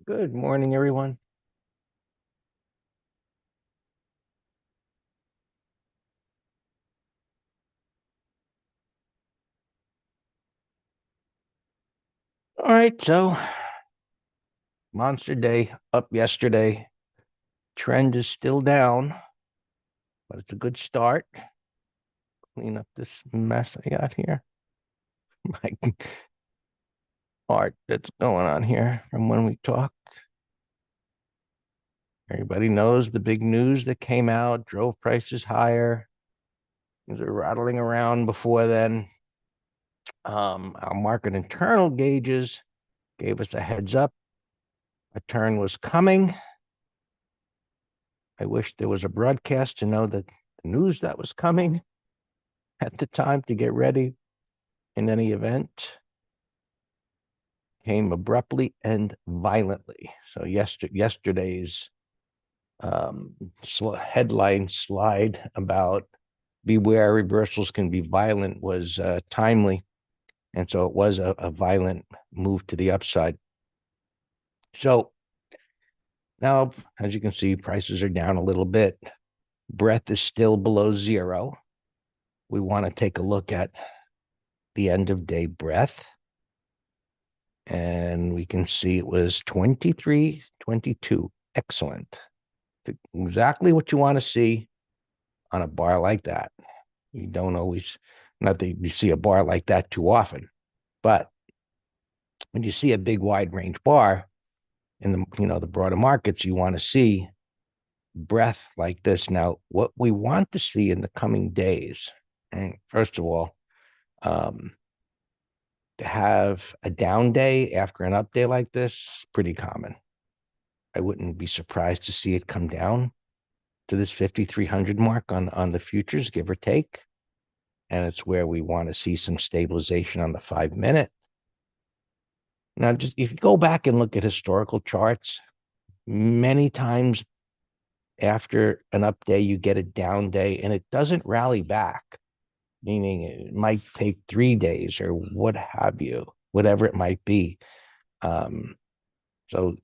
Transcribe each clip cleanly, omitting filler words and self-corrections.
Good morning, everyone. All right, so monster day up yesterday. Trend is still down, but it's a good start. Clean up this mess I got here. My art that's going on here from when we talked. Everybody knows the big news that came out, drove prices higher. Things were rattling around before then. Our market internal gauges gave us a heads up. A turn was coming. I wish there was a broadcast to know that the news that was coming at the time to get ready. In any event, came abruptly and violently. So yesterday's headline slide about beware reversals can be violent was timely. And so it was a violent move to the upside. So now, as you can see, prices are down a little bit. Breadth is still below zero. We want to take a look at the end of day breadth. And we can see it was 23.22. Excellent. Exactly what you want to see on a bar like that. You don't always, not that you see a bar like that too often, but when you see a big wide range bar in the broader markets, you want to see breadth like this. Now, what we want to see in the coming days, and first of all, to have a down day after an up day like this is pretty common. I wouldn't be surprised to see it come down to this 5,300 mark on the futures, give or take. And it's where we want to see some stabilization on the 5-minute. Now, just if you go back and look at historical charts, many times after an up day, you get a down day and it doesn't rally back, meaning it might take 3 days or what have you, whatever it might be. So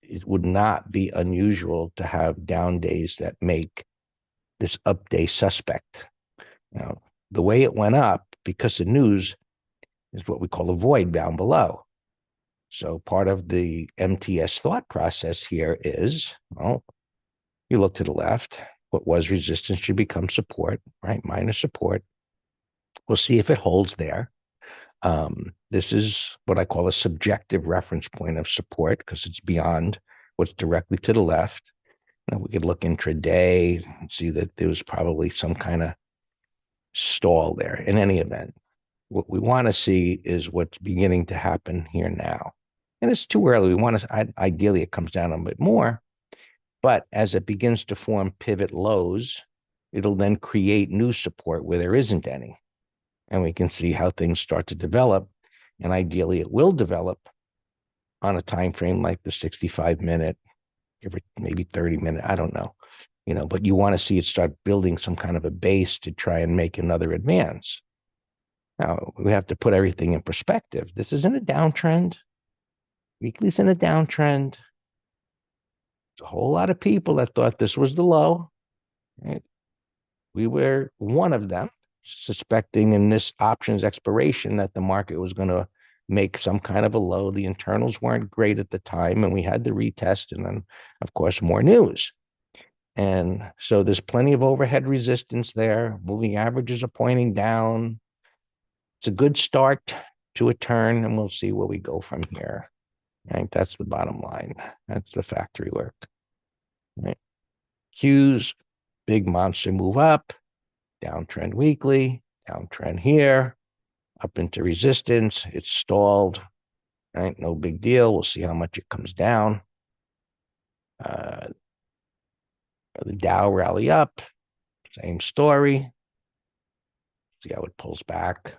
it would not be unusual to have down days that make this up day suspect. Now, the way it went up because of news is what we call a void down below. So part of the MTS thought process here is, well, you look to the left, what was resistance should become support, right? Minor support. We'll see if it holds there. This is what I call a subjective reference point of support because it's beyond what's directly to the left. Now, we could look intraday and see that there was probably some kind of stall there. In any event, what we want to see is what's beginning to happen here now. And it's too early. We want to, ideally, it comes down a bit more. But as it begins to form pivot lows, it'll then create new support where there isn't any. And we can see how things start to develop. And ideally, it will develop on a time frame like the 65-minute, maybe 30-minute, I don't know. But you want to see it start building some kind of a base to try and make another advance. Now, we have to put everything in perspective. This isn't a downtrend. Weekly's in a downtrend. There's a whole lot of people that thought this was the low. Right? We were one of them, suspecting in this options expiration that the market was going to make some kind of a low. The internals weren't great at the time, and we had the retest, and then, of course, more news. And so there's plenty of overhead resistance there. Moving averages are pointing down. It's a good start to a turn, and we'll see where we go from here. Right? That's the bottom line. That's the factory work. Right? Qs, big monster move up, downtrend weekly, downtrend here, up into resistance. It's stalled. Right? No big deal. We'll see how much it comes down. The Dow rally up, same story. See how it pulls back.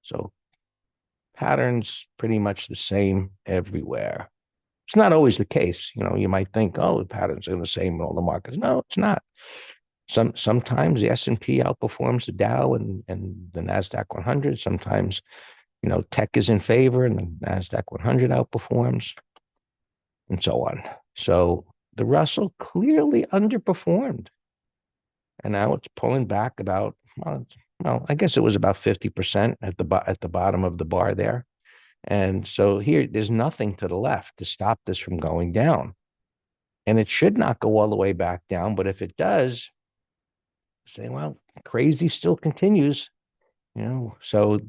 So patterns pretty much the same everywhere. It's not always the case. You might think, oh, the patterns are the same in all the markets. No, it's not. Sometimes the S&P outperforms the Dow and the NASDAQ 100. Sometimes, tech is in favor and the NASDAQ 100 outperforms. and so on. So the Russell clearly underperformed, and now it's pulling back about, well, I guess it was about 50% at the bottom of the bar there. And so here, there's nothing to the left to stop this from going down. And it should not go all the way back down, but if it does, say, well, crazy still continues, So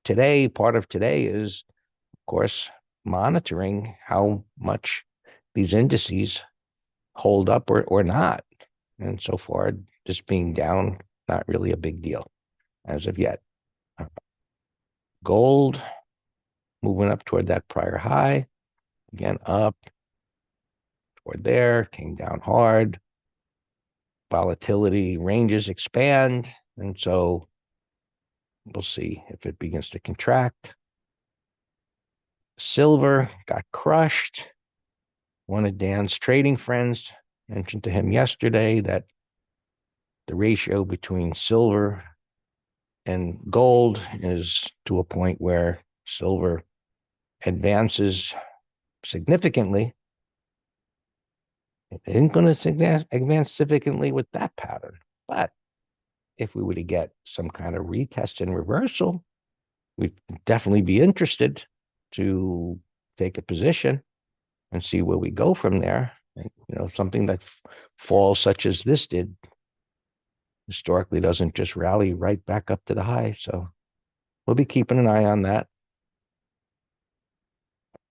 today, part of today is, of course, monitoring how much these indices hold up or not. And so far, just being down, not really a big deal as of yet. Gold moving up toward that prior high, again up toward there, came down hard. Volatility ranges expand, and so we'll see if it begins to contract. Silver got crushed. One of Dan's trading friends mentioned to him yesterday that the ratio between silver and gold is to a point where silver advances significantly. It isn't going to advance significantly with that pattern. But if we were to get some kind of retest and reversal, we'd definitely be interested to take a position and see where we go from there. And, something that falls such as this did historically doesn't just rally right back up to the high. So we'll be keeping an eye on that.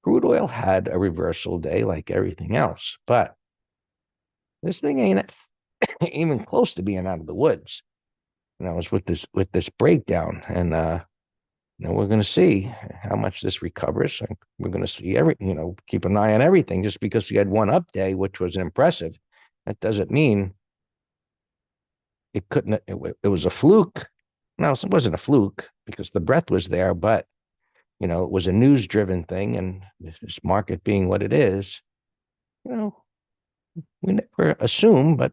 Crude oil had a reversal day like everything else, but this thing ain't even close to being out of the woods. And I was with this breakdown, and we're going to see how much this recovers. And we're going to see keep an eye on everything. Just because you had one up day, which was impressive, that doesn't mean it couldn't. It was a fluke. No, it wasn't a fluke because the breadth was there, but it was a news-driven thing, and this market being what it is, we never assume, but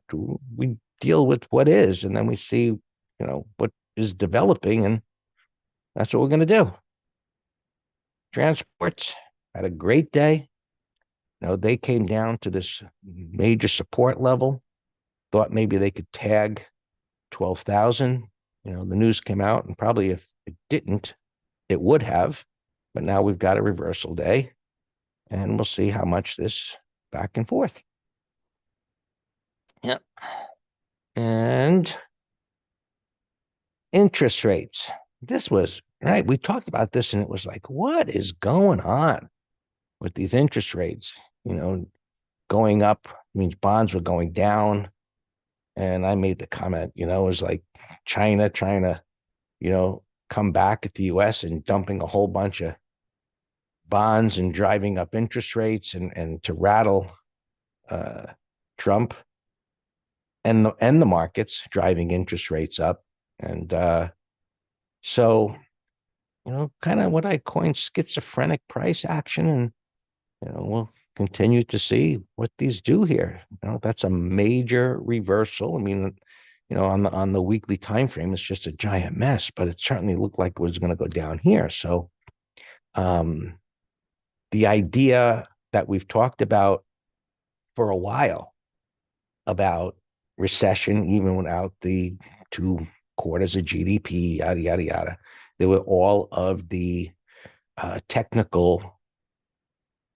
we deal with what is, and then we see, what is developing, and that's what we're going to do. Transports had a great day. They came down to this major support level, thought maybe they could tag 12,000. The news came out, and probably if it didn't, it would have. But now we've got a reversal day, and we'll see how much this back and forth. Yep. And interest rates. This was right. We talked about this, and it was like, what is going on with these interest rates? Going up means bonds were going down. And I made the comment, it was like China trying to, come back at the US and dumping a whole bunch of bonds and driving up interest rates and to rattle Trump and the markets, driving interest rates up. And so, kind of what I coined schizophrenic price action. And, we'll continue to see what these do here. That's a major reversal. I mean, on the weekly time frame, it's just a giant mess, but it certainly looked like it was going to go down here. So the idea that we've talked about for a while about recession, even without the 2/4 of GDP, yada, yada, yada, there were all of the technical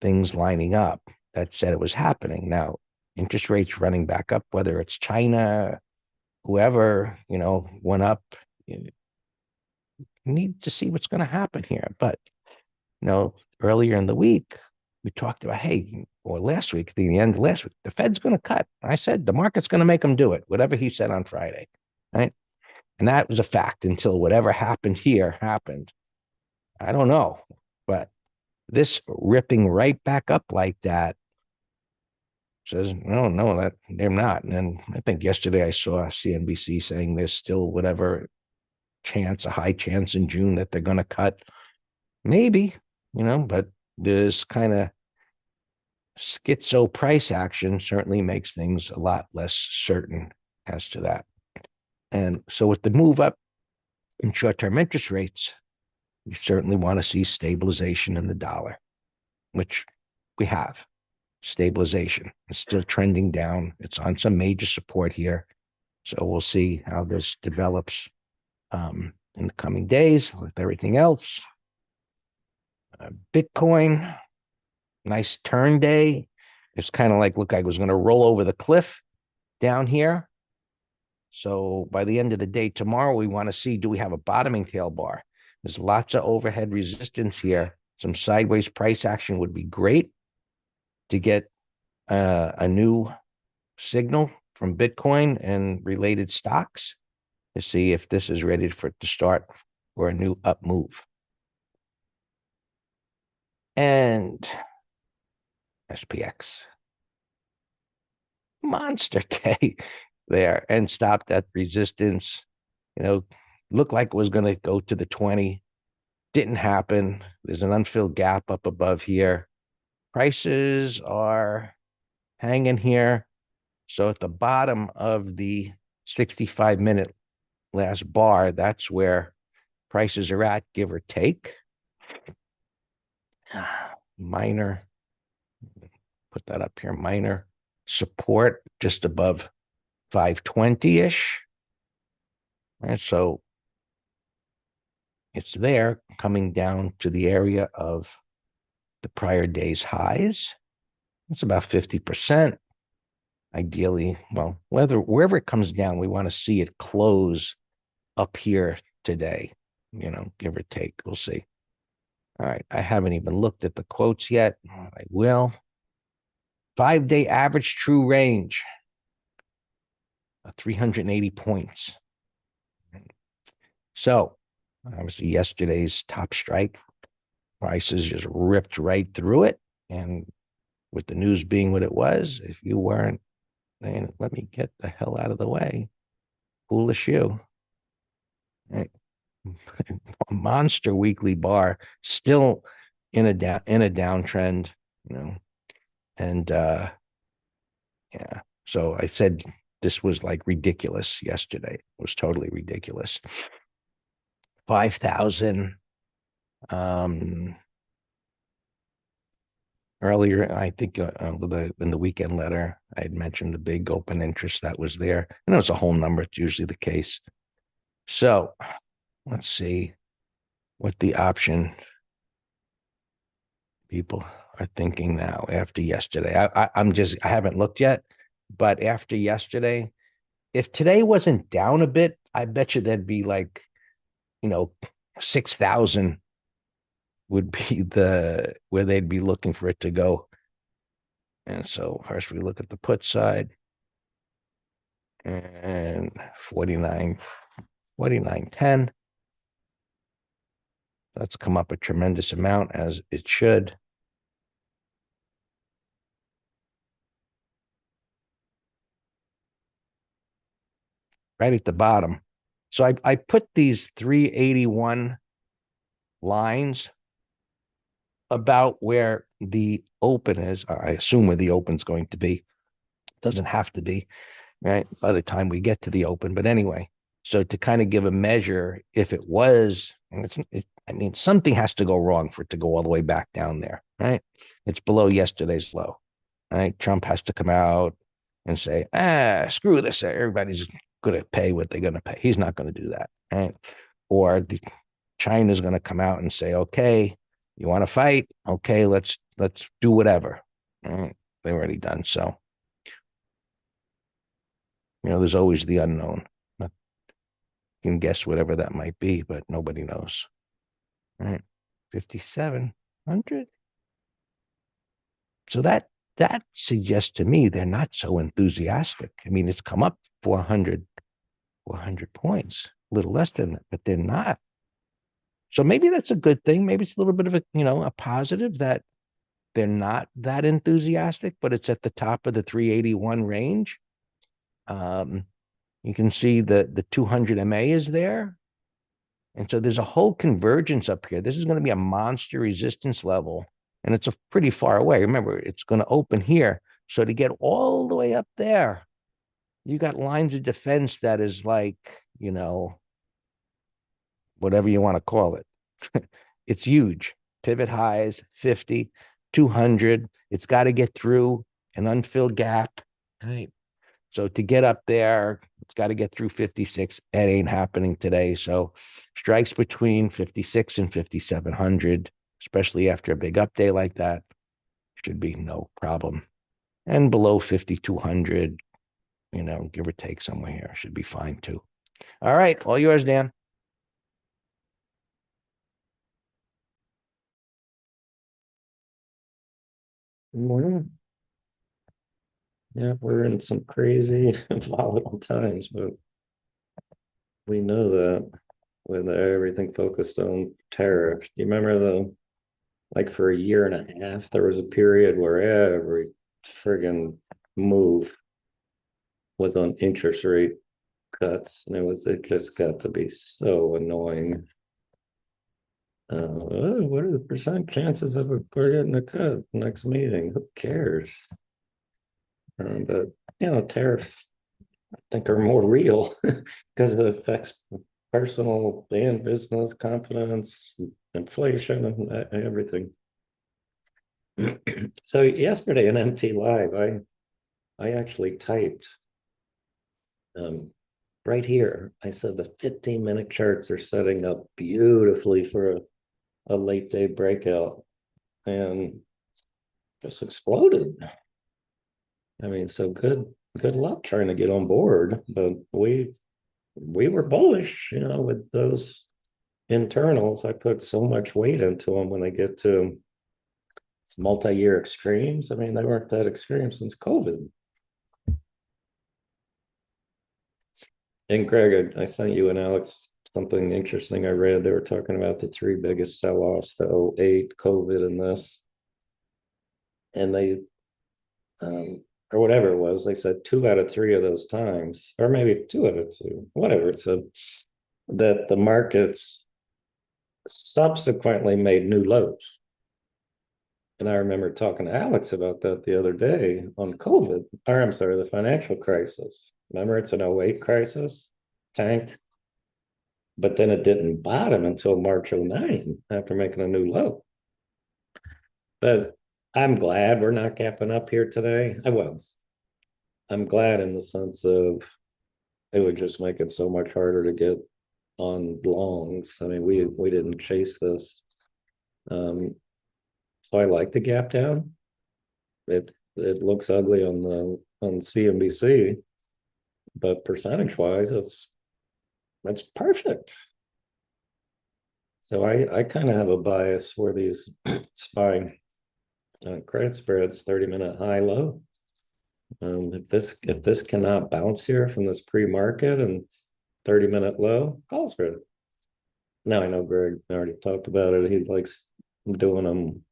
things lining up that said it was happening. Now, interest rates running back up, whether it's China, whoever, went up, you need to see what's going to happen here. But, earlier in the week, we talked about, hey, or last week, the end of last week, the Fed's going to cut. I said, the market's going to make them do it, whatever he said on Friday, right? And that was a fact until whatever happened here happened. I don't know, but this ripping right back up like that says, no, that they're not. And then I think yesterday I saw CNBC saying there's still whatever chance, a high chance in June that they're going to cut. Maybe, but this kind of schizo price action certainly makes things a lot less certain as to that. And so with the move up in short-term interest rates, we certainly want to see stabilization in the dollar, which we have. stabilization. It's still trending down. It's on some major support here. So we'll see how this develops in the coming days with everything else. Bitcoin, nice turn day. It's kind of like, look, I was going to roll over the cliff down here. So by the end of the day tomorrow, we want to see, do we have a bottoming tail bar? There's lots of overhead resistance here. Some sideways price action would be great to get a new signal from Bitcoin and related stocks to see if this is ready to start for a new up move. And SPX, monster day there, and stopped at resistance. Looked like it was going to go to the 20. Didn't happen. There's an unfilled gap up above here. Prices are hanging here. So at the bottom of the 65-minute last bar, that's where prices are at, give or take. Minor, put that up here, minor support just above 520-ish. And so it's there coming down to the area of the prior day's highs. It's about 50%. Ideally, well, wherever it comes down, we want to see it close up here today, give or take. We'll see. All right. I haven't even looked at the quotes yet. I will. 5-day average true range, 380 points. So obviously yesterday's top strike prices just ripped right through it. And with the news being what it was, if you weren't saying, let me get the hell out of the way, foolish you. Right. Monster weekly bar, still in a downtrend, and yeah. So I said this was like ridiculous yesterday. It was totally ridiculous. 5,000. Earlier, I think in the weekend letter, I had mentioned the big open interest that was there. It's a whole number. It's usually the case. So let's see what the option people are thinking now after yesterday. I haven't looked yet, but after yesterday, if today wasn't down a bit, I bet you there'd be like, 6,000 would be where they'd be looking for it to go. And so first we look at the put side, and 49.10. That's come up a tremendous amount, as it should. Right at the bottom. So I put these 381 lines about where the open is. I assume where the open's going to be. Doesn't have to be, right, by the time we get to the open. But anyway, so to kind of give a measure, if it was, something has to go wrong for it to go all the way back down there, right? It's below yesterday's low, right? Trump has to come out and say, screw this. Everybody's going to pay what they're going to pay. He's not going to do that, right? Or China's going to come out and say, okay, you want to fight? Okay, let's do whatever. Right? They've already done so. There's always the unknown. You can guess whatever that might be, but nobody knows. Right? 5,700. So that suggests to me they're not so enthusiastic. It's come up 400 points, a little less than that, but they're not. So maybe that's a good thing. Maybe it's a little bit of a positive that they're not that enthusiastic, but it's at the top of the 381 range. You can see the 200 MA is there. And so there's a whole convergence up here. This is going to be a monster resistance level, and it's pretty far away. Remember, it's going to open here. So to get all the way up there, you got lines of defense that is like, whatever you want to call it. It's huge. Pivot highs, 50. 200. It's got to get through an unfilled gap. Right. So to get up there, it's got to get through 56. It ain't happening today. So strikes between 56 and 5,700, especially after a big up day like that, should be no problem. And below 5,200, give or take somewhere here, should be fine too. All right, all yours, Dan. Well, yeah, we're in some crazy volatile times, but we know that with everything focused on tariffs. Do you remember like for a year and a half, there was a period where every friggin' move was on interest rate cuts, and it just got to be so annoying. What are the percent chances of we're getting a cut next meeting? Who cares? But tariffs I think are more real because it affects personal and business confidence, inflation, and everything. So yesterday in MT Live, I actually typed um, right here. I said the 15-minute charts are setting up beautifully for a late day breakout, and just exploded. I mean, so good luck trying to get on board, but we were bullish, with those internals. I put so much weight into them when they get to multi-year extremes. I mean, they weren't that extreme since COVID. And Greg, I sent you and Alex something interesting I read. They were talking about the three biggest sell-offs, the '08, COVID, and this. And they or whatever it was, they said 2 out of 3 of those times, or maybe 2 out of 2, whatever it said, that the markets subsequently made new lows. And I remember talking to Alex about that the other day on COVID, or I'm sorry, the financial crisis. Remember, it's an '08 crisis, tanked, but then it didn't bottom until March '09 after making a new low. But I'm glad we're not gapping up here today. I'm glad in the sense of it would just make it so much harder to get on longs. I mean, we didn't chase this. Um, so I like the gap down. It looks ugly on CNBC, but percentage wise, it's perfect. So I kind of have a bias for these SPY credit spreads, 30-minute high low. If this cannot bounce here from this pre-market and 30-minute low, call spread. Now I know Greg already talked about it. He likes doing them,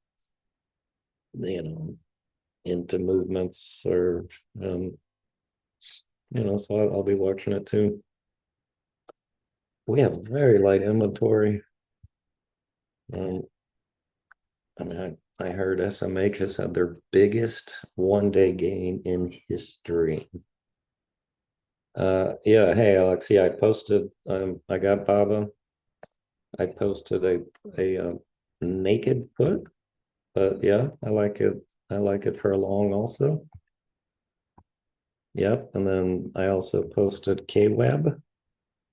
into movements or so I'll be watching it too. We have very light inventory. Um, I heard SMH has had their biggest one-day gain in history. Yeah, hey Alex, yeah, I posted. I got Baba. I posted a naked put, but yeah, I like it. I like it for a long also. Yep, and then I also posted KWeb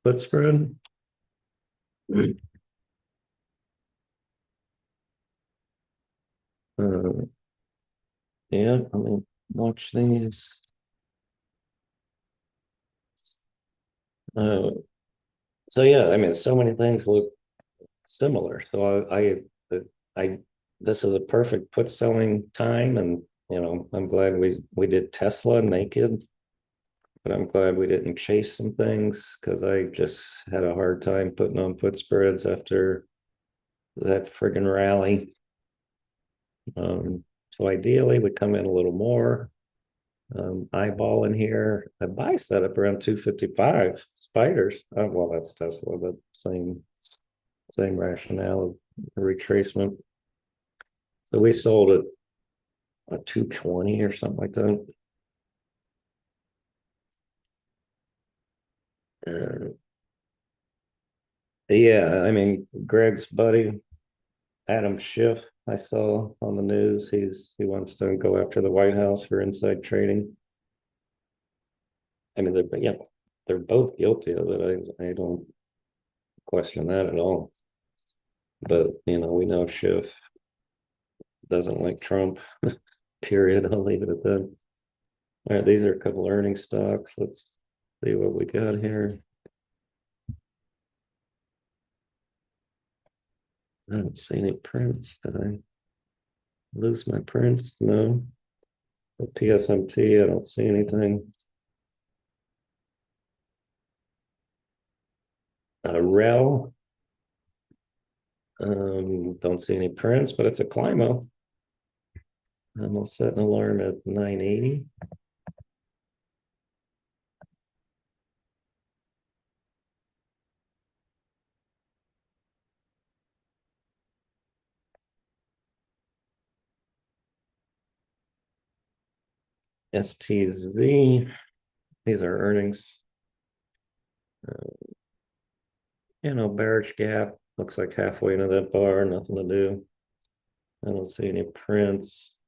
put spread. Uh, yeah, I mean, watch these. Uh, so yeah, I mean, so many things look similar. So I this is a perfect put selling time, and I'm glad we did Tesla naked, but I'm glad we didn't chase some things because I just had a hard time putting on put spreads after that friggin' rally. So ideally we come in a little more. Eyeball in here. I buy set up around 255 spiders. Oh, well, that's Tesla, but same rationale of retracement. So we sold it a 220 or something like that. Uh, yeah, I mean, Greg's buddy, Adam Schiff, I saw on the news, he wants to go after the White House for inside trading. I mean, they're both guilty of it. I don't question that at all. But we know Schiff doesn't like Trump. Period. I'll leave it at that. All right, these are a couple earning stocks. Let's see what we got here. I don't see any prints. Did I lose my prints? No. The PSMT, I don't see anything. Rel, don't see any prints, but it's a Climo. I'm gonna set an alarm at 980. STZ, these are earnings. Bearish gap, looks like halfway into that bar, nothing to do. I don't see any prints.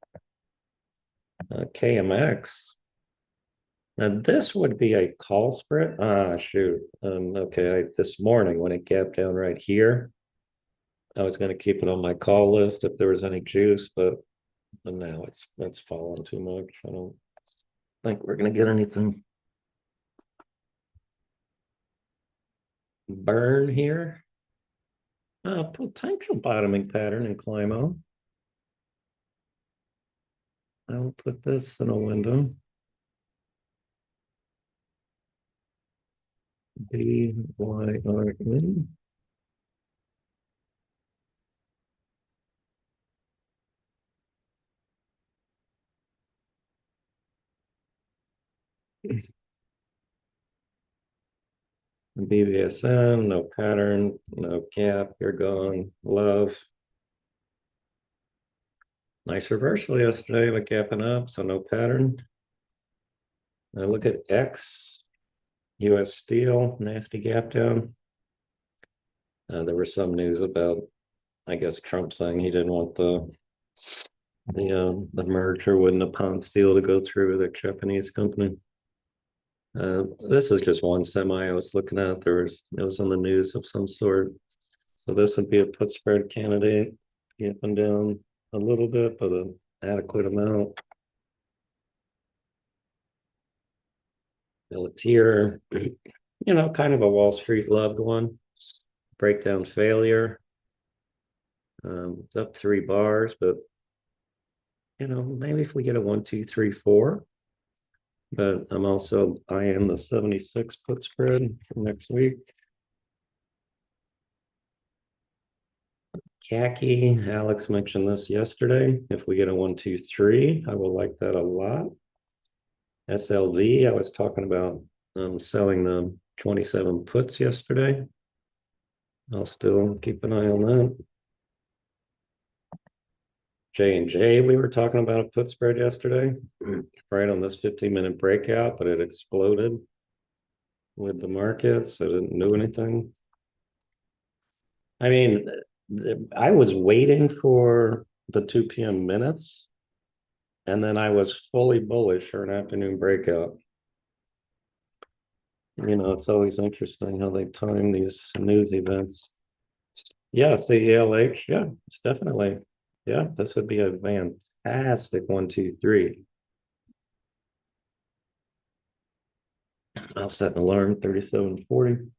KMX. Now this would be a call spread. Shoot. Okay, this morning when it gapped down right here, I was going to keep it on my call list if there was any juice, but now it's fallen too much. I don't think we're going to get anything. Burn here. Potential bottoming pattern in Climo. I'll put this in a window. BYRN. BVSM, no pattern, no gap, you're gone. Love. Nice reversal yesterday, but gapping up, so no pattern. Now look at X, US Steel, nasty gap down. There was some news about, I guess, Trump saying he didn't want the merger with Nippon Steel to go through with a Japanese company. This is just one semi I was looking at. It was on the news of some sort. So this would be a put spread candidate, up and down a little bit, but an adequate amount. Pelletier, kind of a Wall Street loved one. Breakdown failure. It's up 3 bars, but maybe if we get a 1, 2, 3, 4. But I'm also eyeing the 76 put spread for next week. Khaki, Alex mentioned this yesterday. If we get a 1, 2, 3, I will like that a lot. SLV, I was talking about selling the 27 puts yesterday. I'll still keep an eye on that. J&J, we were talking about a put spread yesterday, right on this 15-minute breakout, but it exploded with the markets. I didn't do anything. I mean, I was waiting for the 2 p.m. minutes, and then I was fully bullish for an afternoon breakout. It's always interesting how they time these news events. Yeah, CELH, yeah, it's definitely. Yeah, this would be a fantastic 1, 2, 3. I'll set an alarm 3740.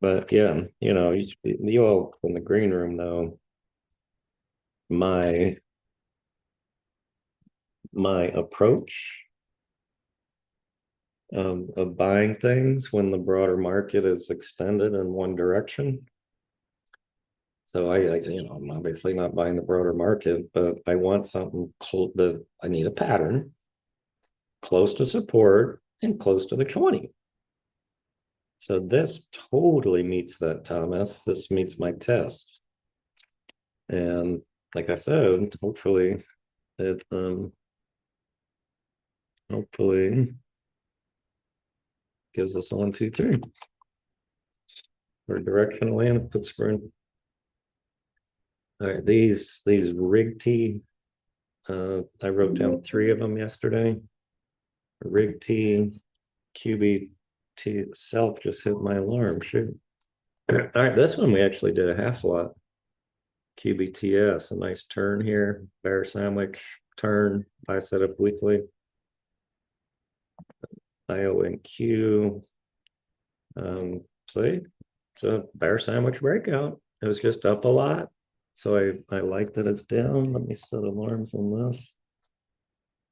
But yeah, you all in the green room know my approach of buying things when the broader market is extended in one direction. So I'm obviously not buying the broader market, but I want something that I need a pattern close to support and close to the 20. So this totally meets that, Thomas. This meets my test. And like I said, hopefully it gives us a 1, 2, 3. or directionally in Pittsburgh. All right, these rig T. I wrote down three of them yesterday. Rig T, QBT self just hit my alarm. Shoot. All right, this one we actually did a half lot. QBTS, a nice turn here. Bear sandwich turn. I set up weekly. IONQ. See, it's a bear sandwich breakout. It was just up a lot. So I like that it's down. Let me set alarms on this.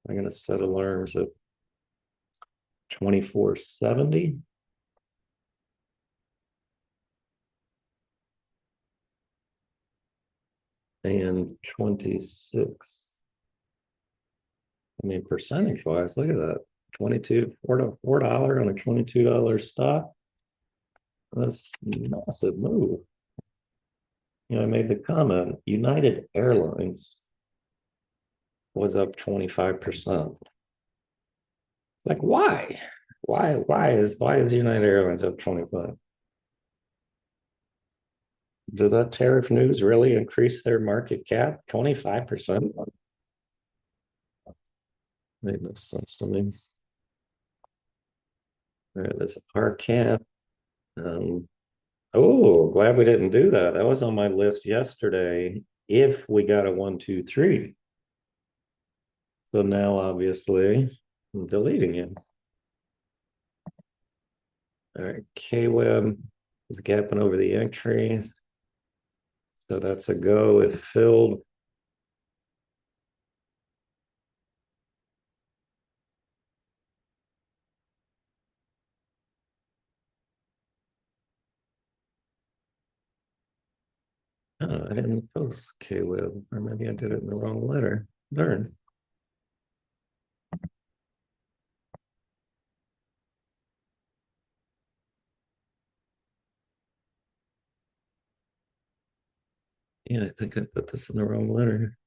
I'm going to set alarms at 2470. And 26. I mean, percentage wise, look at that. 22, $4 on a $22 stock. That's a massive move. You know, I made the comment, United Airlines was up 25%. Like, why? Why is United Airlines up 25? Did that tariff news really increase their market cap 25%? Made no sense to me. All right, this RCAP. Oh, glad we didn't do that. That was on my list yesterday. If we got a 1, 2, 3. So now obviously I'm deleting it. All right, KWeb is gapping over the entries. So that's a go if filled. Oh, I didn't post KWeb, or maybe I did it in the wrong letter. Darn. Yeah, I think I put this in the wrong letter.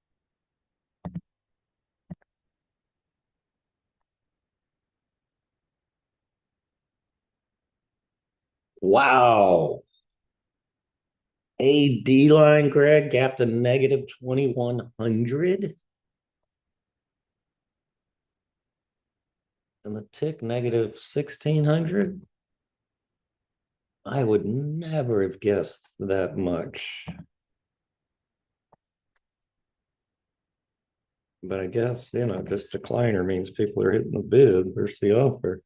Wow. A D line, Greg, gap to negative 2100. And the tick negative 1600. I would never have guessed that much. But I guess, just decliner means people are hitting the bid versus the offer.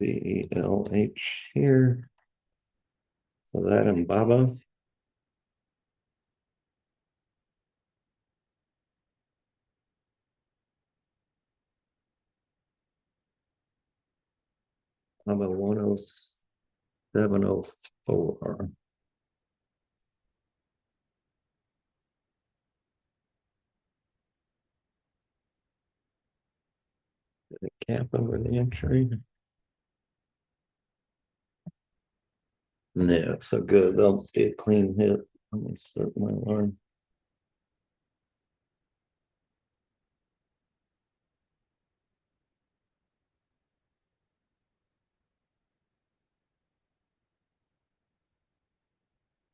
CELH here. So that and Baba. Baba 10704. The cap over the entry. Yeah, so good. They'll be a clean hit. Let me set my alarm.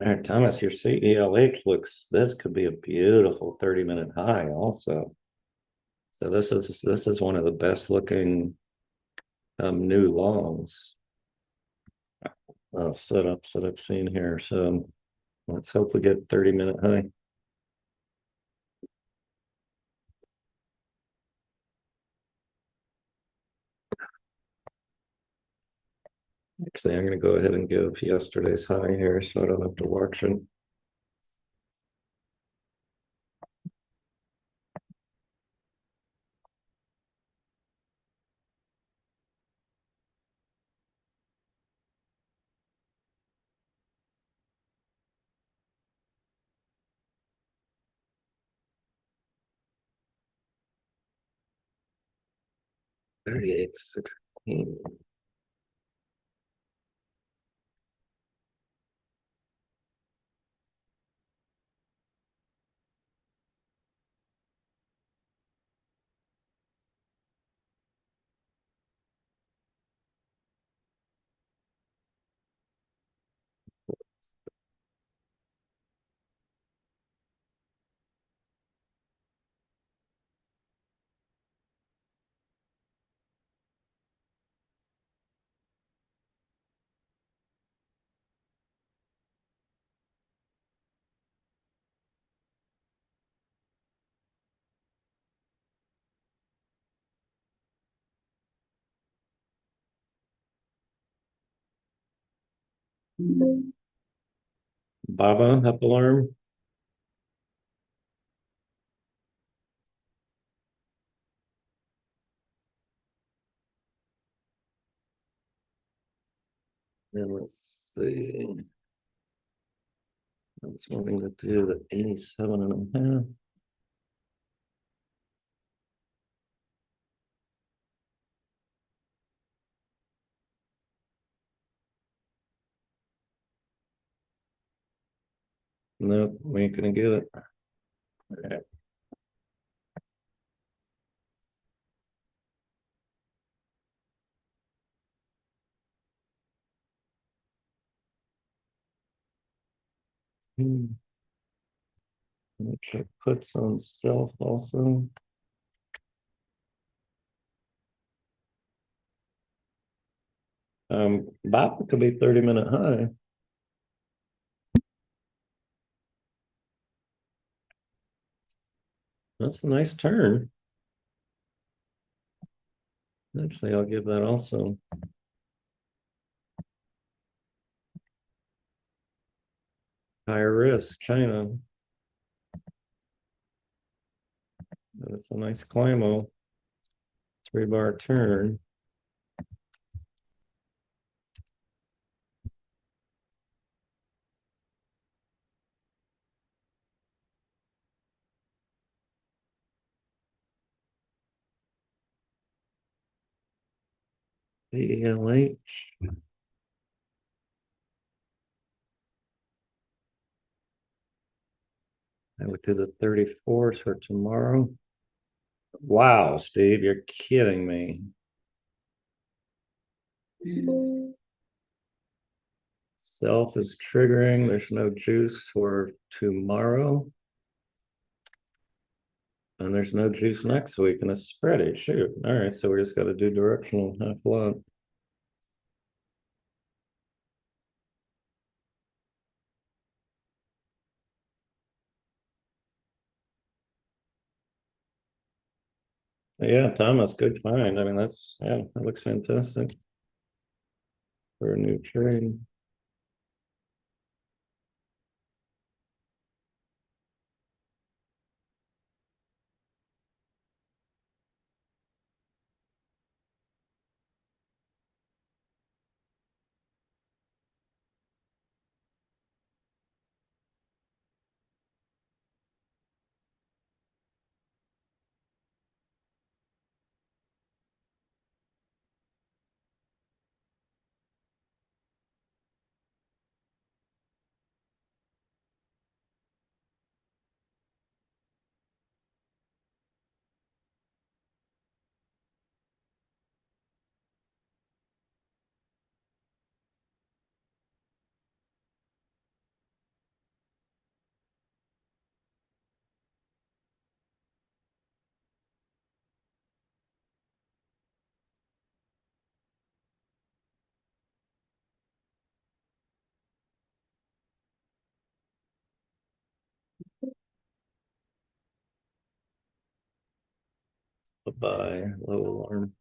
All right, Thomas, your CELH looks, this could be a beautiful 30-minute high also. So this is one of the best looking new longs setups that I've seen here. So let's hope we get 30-minute high. Actually, I'm going to go ahead and give yesterday's high here so I don't have to watch it. $38.16. Baba up alarm. And let's see. I was wanting to do the 87.5. Nope, we ain't gonna get it. All right. Make sure puts on self also. Bop could be 30-minute high. That's a nice turn. Actually, I'll give that also. Higher risk, China. That's a nice climb. 3-bar turn. ALH. I would do the 34s for tomorrow. Wow, Steve, you're kidding me. Self is triggering. There's no juice for tomorrow. And there's no juice next week, and it's spready. Shoot. All right, so we just got to do directional half lot. Yeah, Thomas, good find. I mean, that looks fantastic for a new trade. Bye-bye, low alarm.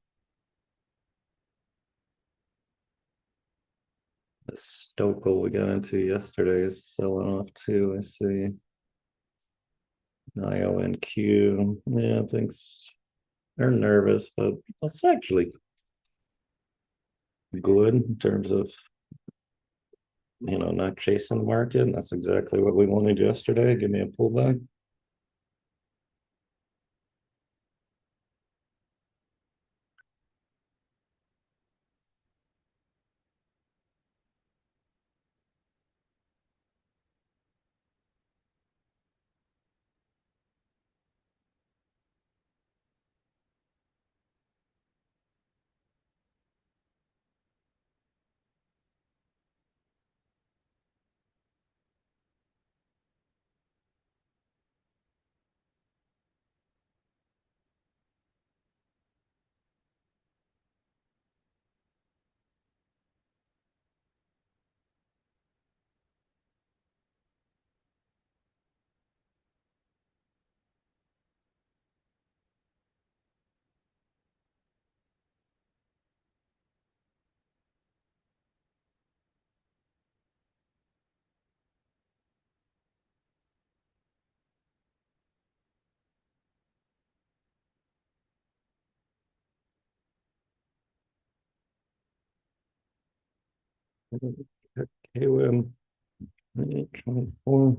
The Stokel we got into yesterday is selling off too. I see. IONQ. Yeah, I think they're nervous, but that's actually good in terms of not chasing the market. And that's exactly what we wanted yesterday. Give me a pullback. Okay, well, 24.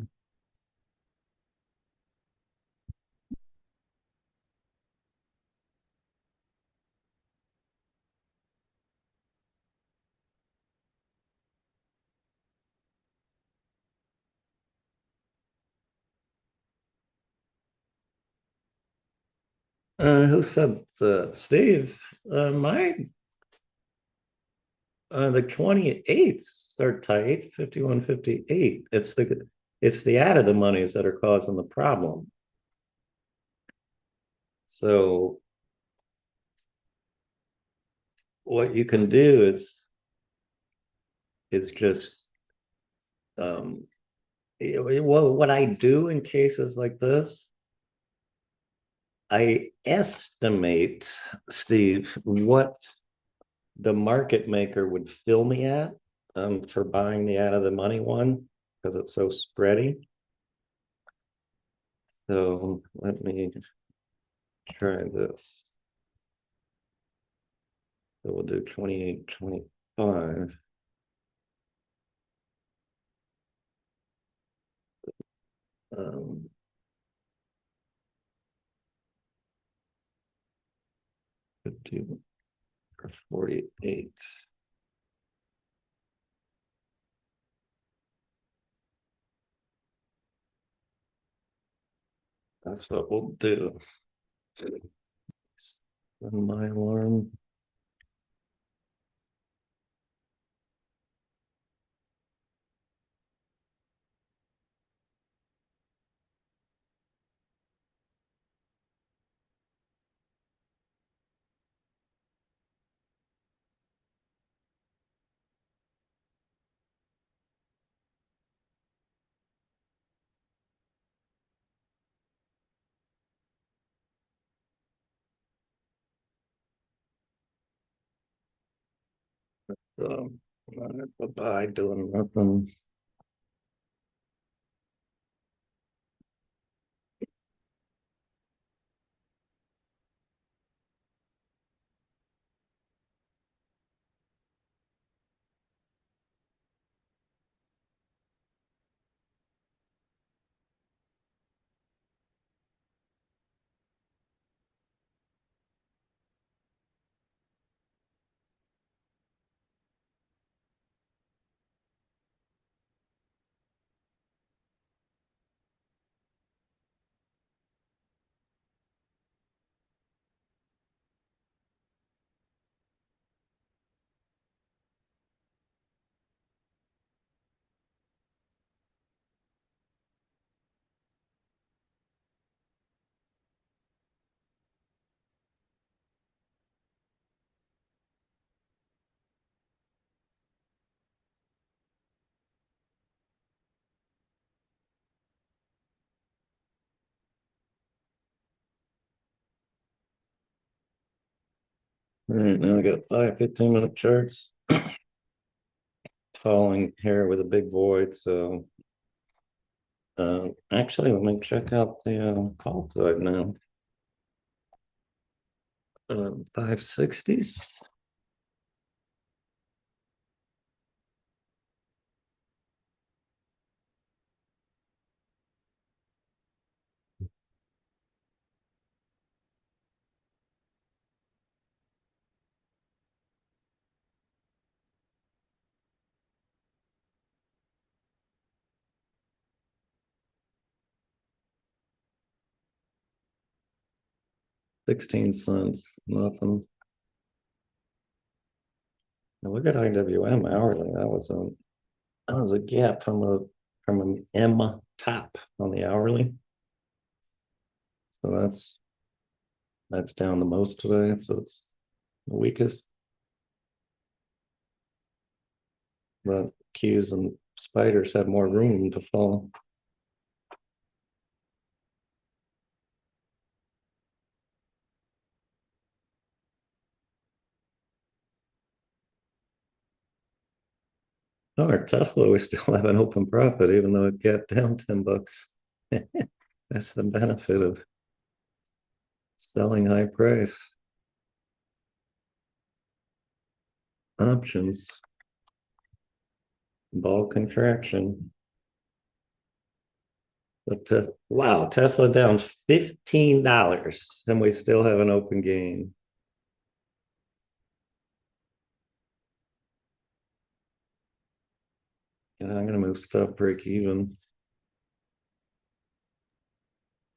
Who said that? Steve, the 28s are tight, 51.58. It's the out of the monies that are causing the problem. So what you can do is just well, what I do in cases like this, I estimate, Steve, what the market maker would fill me at for buying the out of the money one because it's so spready. So let me try this. So we'll do 28, 25. Um, 50 or 48. That's what we'll do. Set my alarm. So, bye doing nothing. All right, now I got 5 15-minute charts. Falling here with a big void. So actually, let me check out the call side now. 560s. $0.16, nothing. Now look at IWM hourly. That was a gap from an M top on the hourly. So that's down the most today. So it's the weakest. But Qs and spiders have more room to fall. Oh, our Tesla, we still have an open profit, even though it got down $10. That's the benefit of selling high price options. Ball contraction. But wow, Tesla down $15 and we still have an open game. And I'm gonna move stop break even.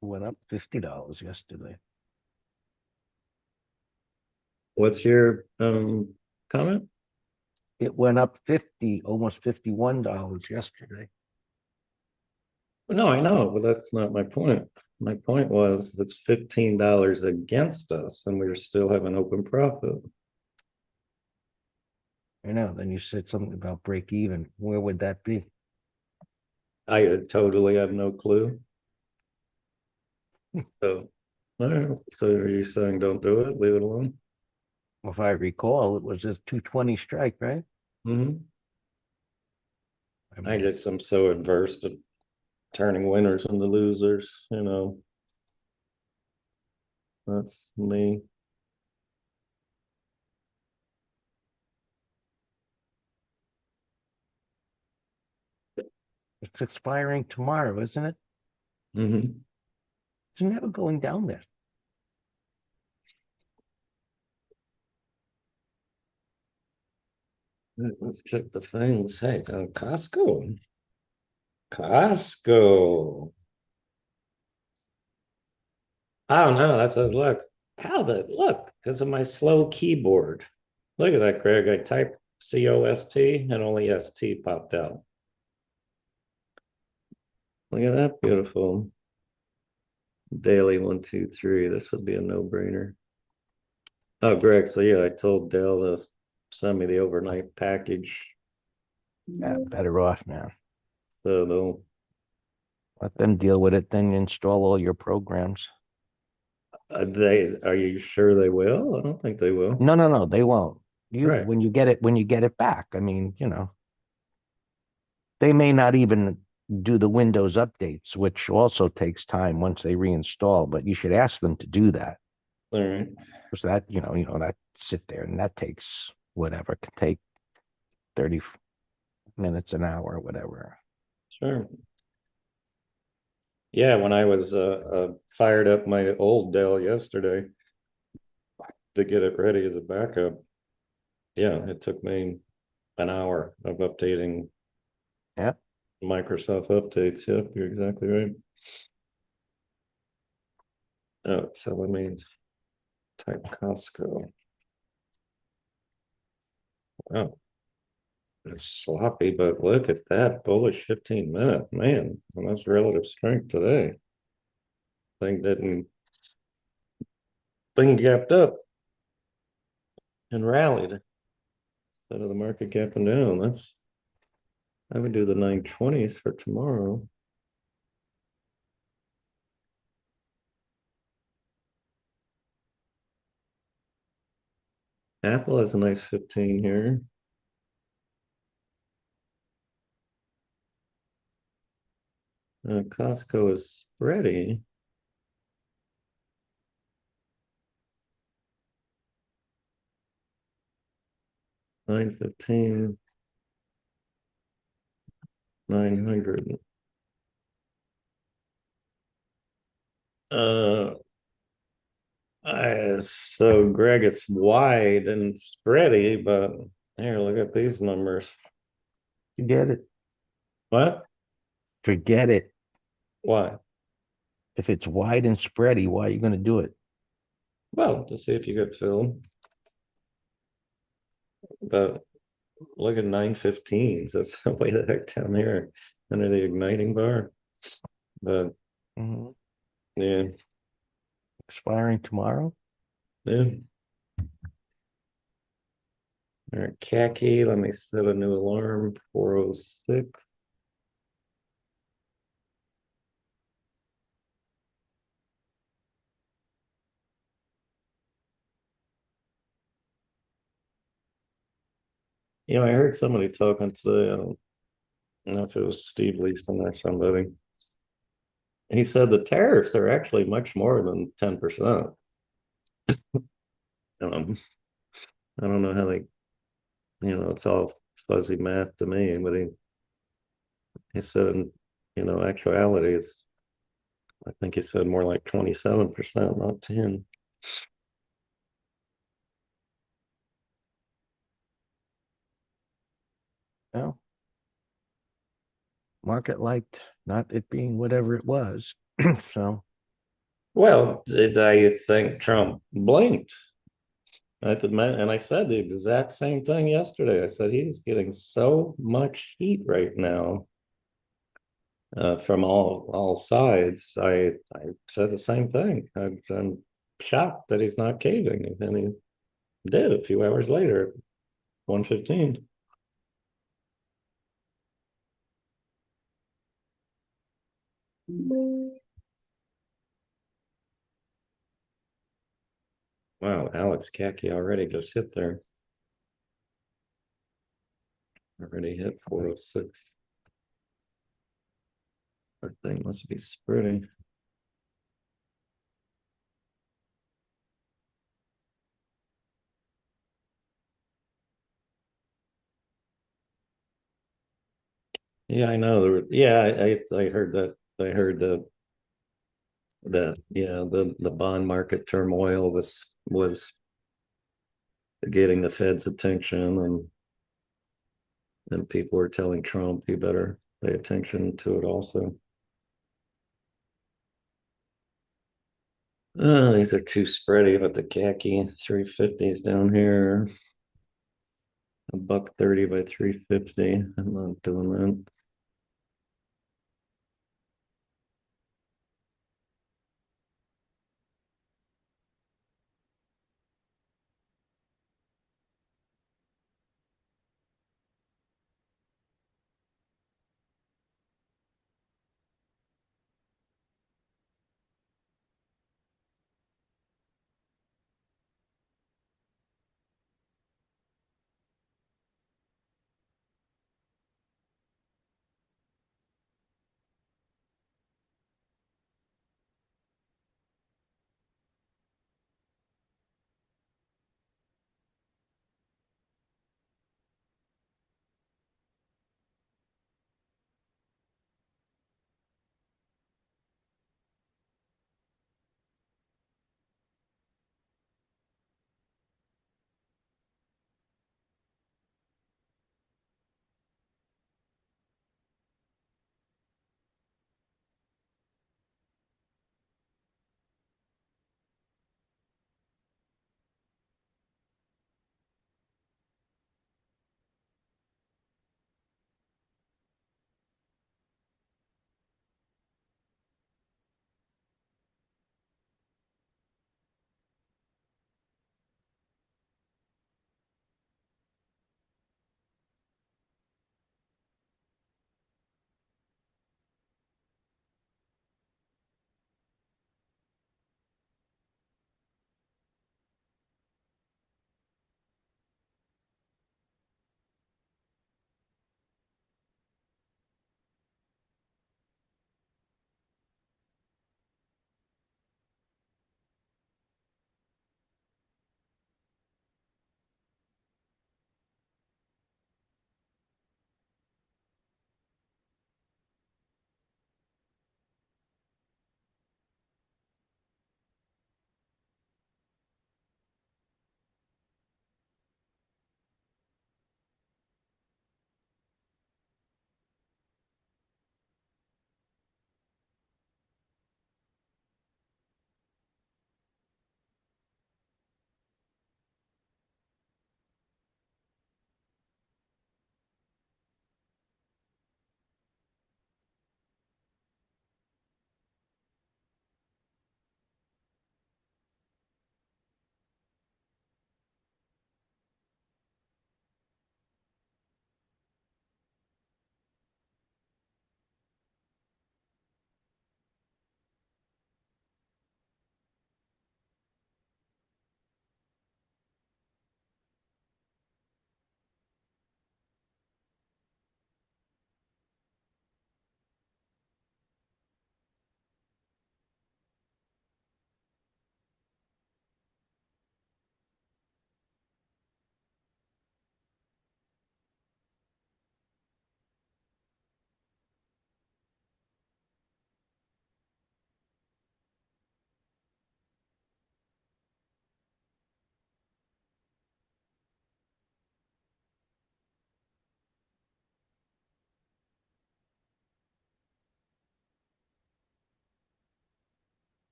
Went up $50 yesterday. What's your comment? It went up 50, almost $51 yesterday. No, I know, but that's not my point. My point was it's $15 against us and we still have an open profit. I know. Then you said something about break even. Where would that be? I totally have no clue. So, all right. So are you saying don't do it? Leave it alone? If I recall, it was a 220 strike, right? Mm-hmm. I I mean, guess I'm so adverse to turning winners into losers, you know. That's me. it's expiring tomorrow, isn't it? Mm-hmm. It's never going down there. Let's check the things. Hey, Costco. Costco. I don't know. That's a look. How the look because of my slow keyboard. Look at that, Greg. I typed COST and only ST popped out. Look at that beautiful daily 1, 2, 3. This would be a no-brainer. Oh, Greg. So yeah, I told Dale to send me the overnight package. Yeah, better off now. So they'll Let them deal with it. Then install all your programs. are you sure they will? I don't think they will. No, no, no, they won't. You Right. when you get it back. I mean, they may not even do the Windows updates, which also takes time once they reinstall, but you should ask them to do that. All right. Because that, that sit there and that takes whatever, it can take 30 minutes, an hour, whatever. Sure. Yeah, when I was fired up my old Dell yesterday to get it ready as a backup, yeah, it took me an hour of updating Yeah. Microsoft updates. Yep, you're exactly right. Oh, so let me type Costco. Oh, it's sloppy, but look at that bullish 15-minute, man. And that's relative strength today. Thing gapped up and rallied instead of the market gapping down. I would do the 920s for tomorrow. Apple has a nice 15 here. Costco is spready. $9.15, 900. Uh, so Greg, it's wide and spready, but here, look at these numbers. Forget it. What? Forget it. Why? If it's wide and spready, why are you going to do it? Well, to see if you get filled. But look at 915s. That's way the heck down here under the igniting bar. But Mhm. yeah, Expiring tomorrow. yeah. All right, khaki. Let me set a new alarm. 406. I heard somebody talking today. I don't know if it was Steve Leeson or somebody. He said the tariffs are actually much more than 10%. Um, I don't know how it's all fuzzy math to me, but he said, actuality, I think he said more like 27%, not 10. Well, market liked not it being whatever it was. So, Well, I think Trump blinked. And I said the exact same thing yesterday. I said he's getting so much heat right now from all sides. I said the same thing. I'm shocked that he's not caving, and he did a few hours later, 1:15. Wow, Alex Kaki already just hit there. Already hit 406. That thing must be spreading. Yeah, I know. Yeah, I heard that. I heard that yeah, the bond market turmoil was getting the Fed's attention, and people were telling Trump he better pay attention to it also. These are too spready, but the khaki 350s down here. $1.30 by 350. I'm not doing that.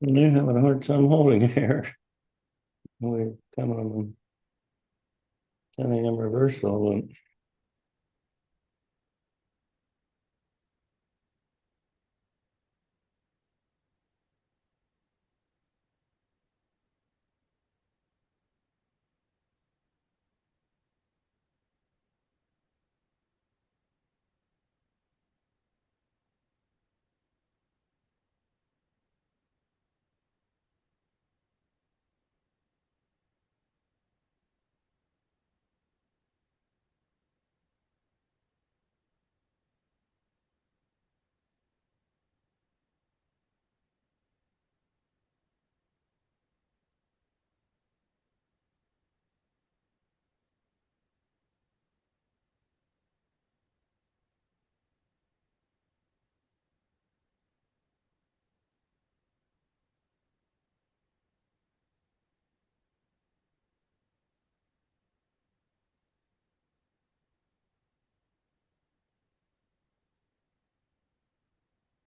And they're having a hard time holding here. We're coming on 10 a.m. reversal, and